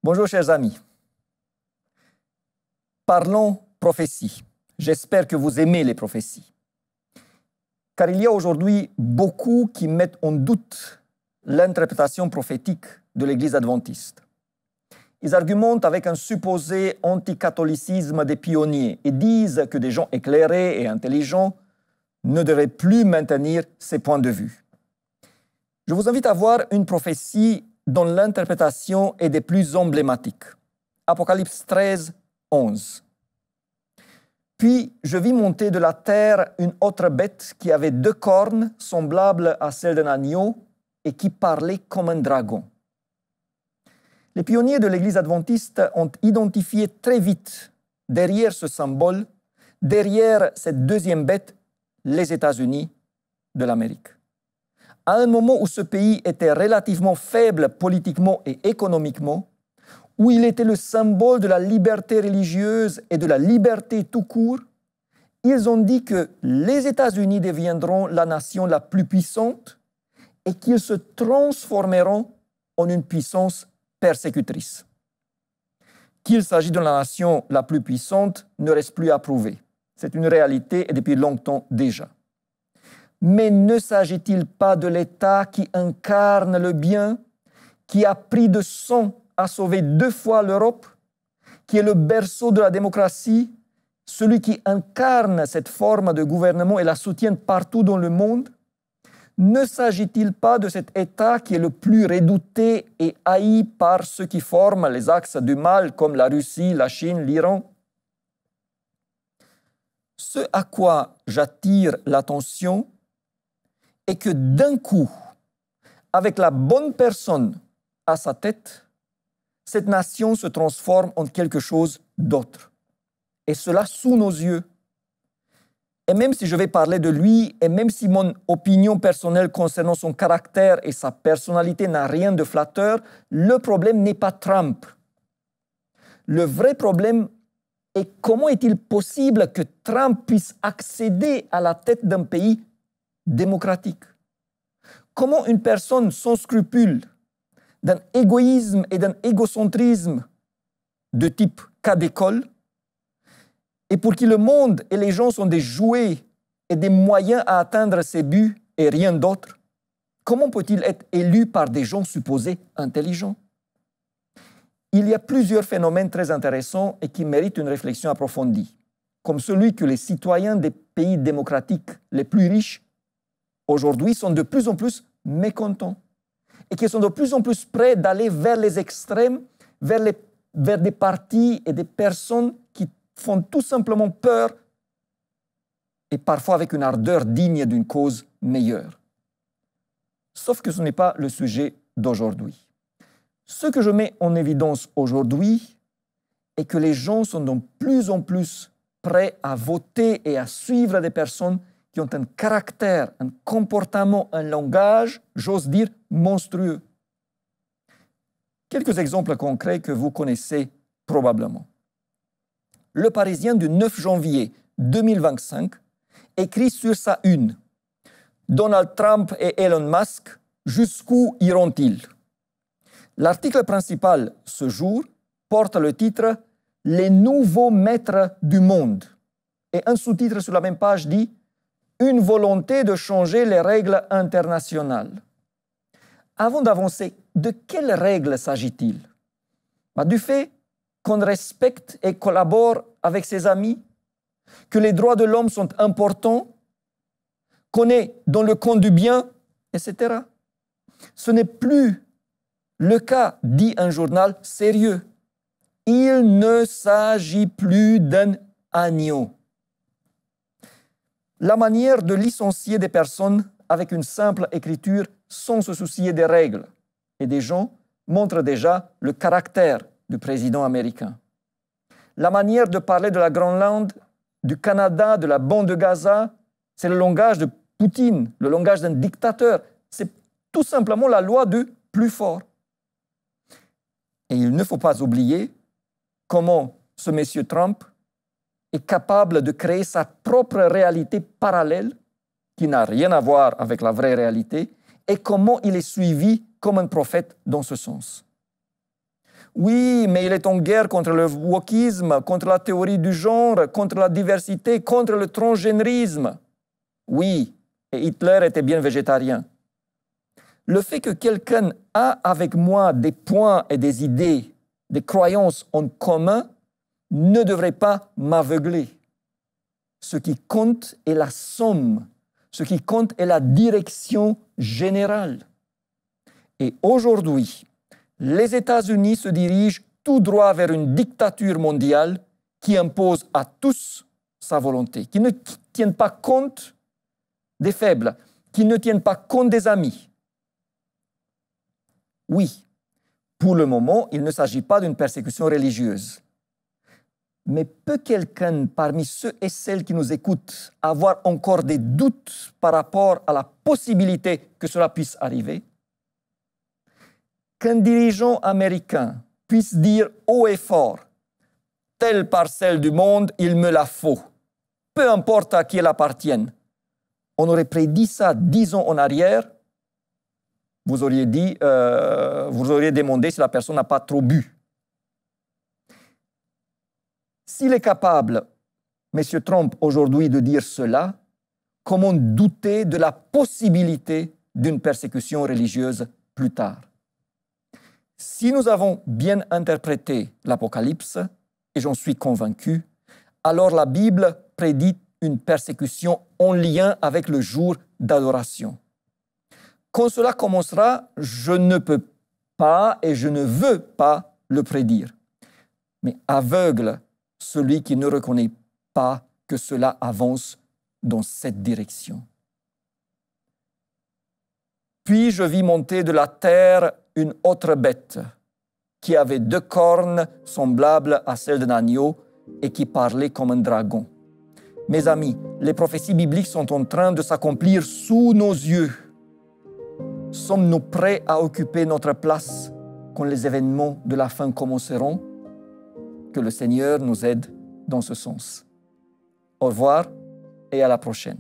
Bonjour chers amis. Parlons prophétie. J'espère que vous aimez les prophéties. Car il y a aujourd'hui beaucoup qui mettent en doute l'interprétation prophétique de l'Église adventiste. Ils argumentent avec un supposé anticatholicisme des pionniers et disent que des gens éclairés et intelligents ne devraient plus maintenir ces points de vue. Je vous invite à voir une prophétie dont l'interprétation est des plus emblématiques. Apocalypse 13, 11. Puis je vis monter de la terre une autre bête qui avait 2 cornes semblables à celles d'un agneau et qui parlait comme un dragon. Les pionniers de l'Église adventiste ont identifié très vite, derrière ce symbole, derrière cette deuxième bête, les États-Unis de l'Amérique. À un moment où ce pays était relativement faible politiquement et économiquement, où il était le symbole de la liberté religieuse et de la liberté tout court, ils ont dit que les États-Unis deviendront la nation la plus puissante et qu'ils se transformeront en une puissance persécutrice. Qu'il s'agit de la nation la plus puissante ne reste plus à prouver. C'est une réalité et depuis longtemps déjà. Mais ne s'agit-il pas de l'État qui incarne le bien, qui a pris de sang à sauver 2 fois l'Europe, qui est le berceau de la démocratie, celui qui incarne cette forme de gouvernement et la soutient partout dans le monde? Ne s'agit-il pas de cet État qui est le plus redouté et haï par ceux qui forment les axes du mal comme la Russie, la Chine, l'Iran? Ce à quoi j'attire l'attention est que d'un coup, avec la bonne personne à sa tête, cette nation se transforme en quelque chose d'autre. Et cela sous nos yeux. Et même si je vais parler de lui, et même si mon opinion personnelle concernant son caractère et sa personnalité n'a rien de flatteur, le problème n'est pas Trump. Le vrai problème est comment est-il possible que Trump puisse accéder à la tête d'un pays démocratique? Comment une personne sans scrupules, d'un égoïsme et d'un égocentrisme de type cas d'école, et pour qui le monde et les gens sont des jouets et des moyens à atteindre ses buts et rien d'autre, comment peut-il être élu par des gens supposés intelligents? Il y a plusieurs phénomènes très intéressants et qui méritent une réflexion approfondie, comme celui que les citoyens des pays démocratiques les plus riches aujourd'hui sont de plus en plus mécontents et qui sont de plus en plus prêts d'aller vers les extrêmes, vers des partis et des personnes qui font tout simplement peur et parfois avec une ardeur digne d'une cause meilleure. Sauf que ce n'est pas le sujet d'aujourd'hui. Ce que je mets en évidence aujourd'hui est que les gens sont de plus en plus prêts à voter et à suivre des personnes qui ont un caractère, un comportement, un langage, j'ose dire, monstrueux. Quelques exemples concrets que vous connaissez probablement. Le Parisien du 9 janvier 2025 écrit sur sa une « Donald Trump et Elon Musk, jusqu'où iront-ils » L'article principal ce jour porte le titre « Les nouveaux maîtres du monde » et un sous-titre sur la même page dit « Une volonté de changer les règles internationales ». Avant d'avancer, de quelles règles s'agit-il? Du fait qu'on respecte et collabore avec ses amis, que les droits de l'homme sont importants, qu'on est dans le camp du bien, etc. Ce n'est plus le cas, dit un journal sérieux. Il ne s'agit plus d'un agneau. La manière de licencier des personnes avec une simple écriture sans se soucier des règles et des gens montre déjà le caractère du président américain. La manière de parler de la Groenland, du Canada, de la bande de Gaza, c'est le langage de Poutine, le langage d'un dictateur. C'est tout simplement la loi du plus fort. Et il ne faut pas oublier comment ce monsieur Trump est capable de créer sa propre réalité parallèle qui n'a rien à voir avec la vraie réalité et comment il est suivi comme un prophète dans ce sens. Oui, mais il est en guerre contre le wokisme, contre la théorie du genre, contre la diversité, contre le transgénérisme. Oui, et Hitler était bien végétarien. Le fait que quelqu'un a avec moi des points et des idées, des croyances en commun, ne devrait pas m'aveugler. Ce qui compte est la somme, ce qui compte est la direction générale. Et aujourd'hui, les États-Unis se dirigent tout droit vers une dictature mondiale qui impose à tous sa volonté, qui ne tienne pas compte des faibles, qui ne tienne pas compte des amis. Oui, pour le moment, il ne s'agit pas d'une persécution religieuse. Mais peut quelqu'un parmi ceux et celles qui nous écoutent avoir encore des doutes par rapport à la possibilité que cela puisse arriver? Qu'un dirigeant américain puisse dire haut et fort « Telle parcelle du monde, il me la faut, peu importe à qui elle appartienne ». On aurait prédit ça 10 ans en arrière, vous auriez demandé si la personne n'a pas trop bu. S'il est capable, M. Trump, aujourd'hui, de dire cela, comment douter de la possibilité d'une persécution religieuse plus tard? Si nous avons bien interprété l'Apocalypse, et j'en suis convaincu, alors la Bible prédit une persécution en lien avec le jour d'adoration. Quand cela commencera, je ne peux pas et je ne veux pas le prédire. Mais aveugle celui qui ne reconnaît pas que cela avance dans cette direction. Puis je vis monter de la terre une autre bête qui avait 2 cornes semblables à celles d'un agneau et qui parlait comme un dragon. Mes amis, les prophéties bibliques sont en train de s'accomplir sous nos yeux. Sommes-nous prêts à occuper notre place quand les événements de la fin commenceront? Que le Seigneur nous aide dans ce sens. Au revoir et à la prochaine.